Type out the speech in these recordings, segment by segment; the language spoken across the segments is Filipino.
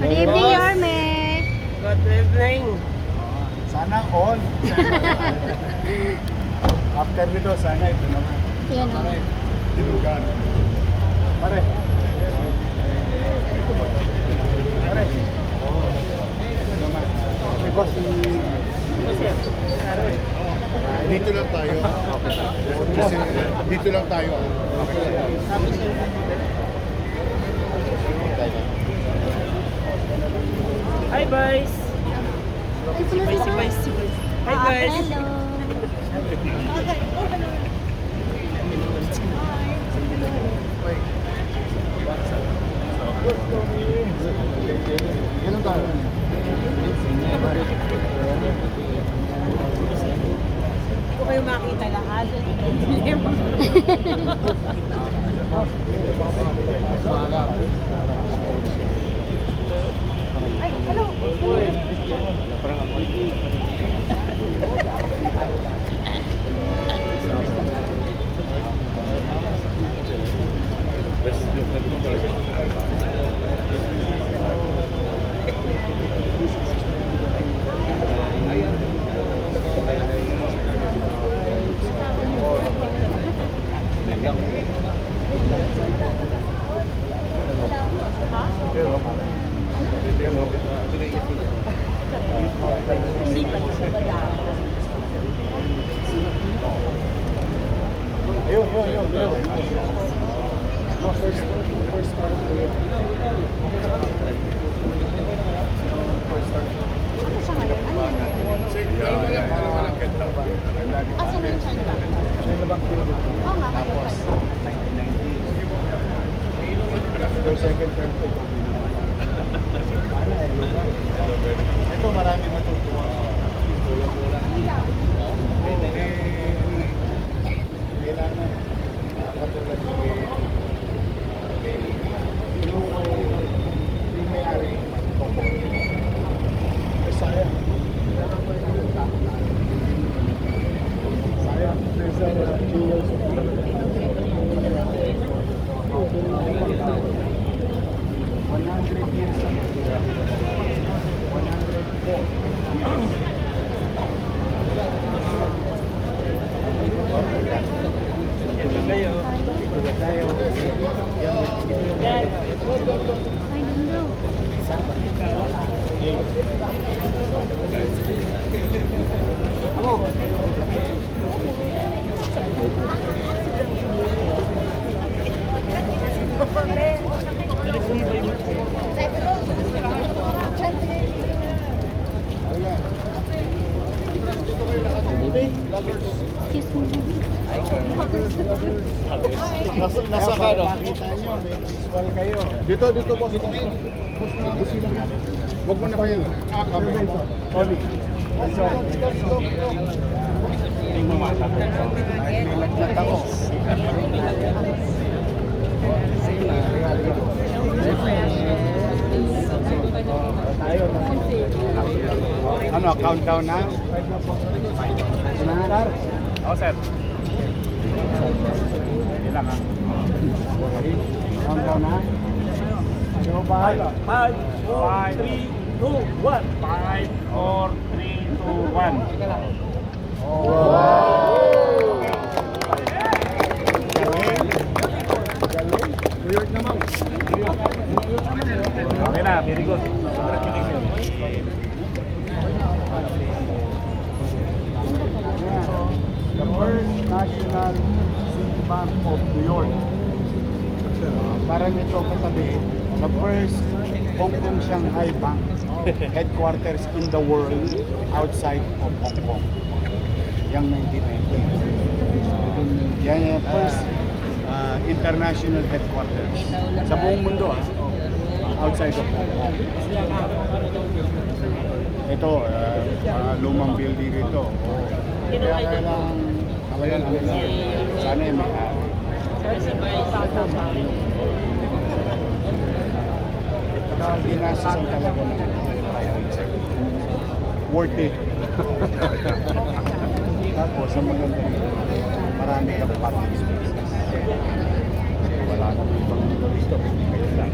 Good evening, Yorme. Good evening. Sana all. After nito, sana ito naman. Yan o. Dilugan. Pare. Pare. Ito naman. May boss. Dito lang tayo. Kasi dito lang tayo. Hi, boys. Hi, guys. Hello. Ganun tayo. Hindi ko kayo makita lahat. Ayun. First start. Asan yung chan ba? Oo nga, tapos. Second term ko. Ito marami matutuwa. Kailangan katulad yung may-ari. Sayang. There's a few years of 100 years. 104. Ay, dundo. Excuse me. Nasa ka, no? Nakita nyo, may visual kayo. Dito po. Huwag mo na kayo. Oli. Nilaglat ako. Tayo na. Ano, countdown na? Sinaharar? Oo, sir. Ilang ha? Countdown na? Ano ba? 5, 4, 3, 2, 1. 5, 4, 3, 2, 1. Weird naman. Okay na, very good. Congratulations. The First National City Bank of New York. Parang ito katabi, the first Hong Kong Shanghai Bank headquarters in the world outside of Hong Kong. Yang 1990. Yan yung first international headquarters sa buong mundo outside of Hong Kong. Ito, lumang building rito. Kaya kailangan sana yung may-ari. Ginasisan talaga ng worth it. Tapos, ang maganda nito, marami kang parking spaces. Wala nang ibang dito. Kayo lang.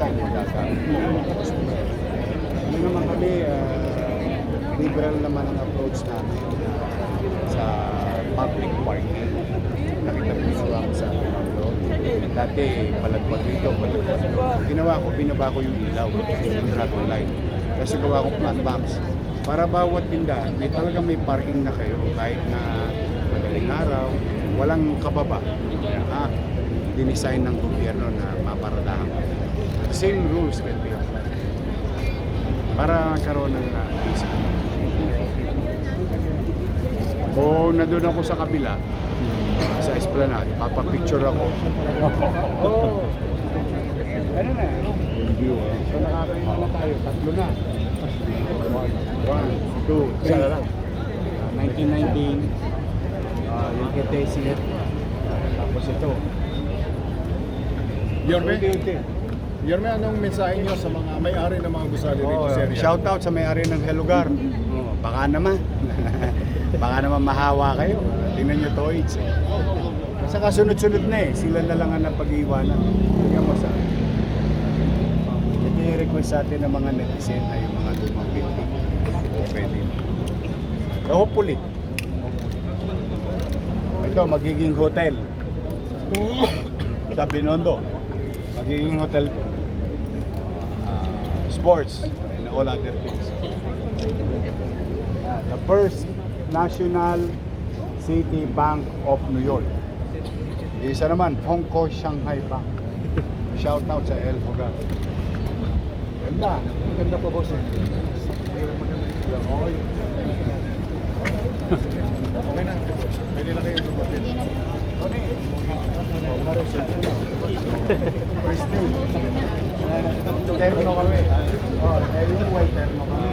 saan yung gagamit. Ano naman kami, liberal naman ang approach namin sa public parking. Nakita mo sa ako sa Pinondo. Dati, palagpag dito, palagpag dito. Ginawa ko, binaba ko yung ilaw, yung traffic light. Kasi gawa ko flat bumps. Para bawat tindahan, may parking na kayo kahit na madaling araw, walang kababa. Dinesign ng gobyerno na maparadahan. Same rules will be applied. Para karoon ng visa. O nandun ako sa kabila, sa Esplanade, papapicture ako. Oh. Ano na? View. So nakakain na tayo, tatlo na. 1, 2, 3. Isa na lang. 1919, yung Ketesit, tapos ito. Yorme, Unti-unti. Yorme, anong mensahe nyo sa mga may-ari ng mga gusali dito sa area? Shout out sa may-ari ng Helugar. Baka naman. Baka naman mahawa kayo. Tingnan nyo toys. Saka sunod-sunod na eh. Sila na lang ang napag-iwanan. Tingnan mo sa ito yung request sa atin ng mga netizen ay yung mga lumang building. Pwede. So hopefully. Ito magiging hotel. Sa Binondo. Magiging hotel ko. Sports and all other things. The first National City Bank of New York. Isa naman, Hong Kong Shanghai Bank. Shout out sa El Hogar. Ganda. Ganda po boss. Okay na. Pwede na kayo dumating. Christine. Terno kami. Yung white terno kami.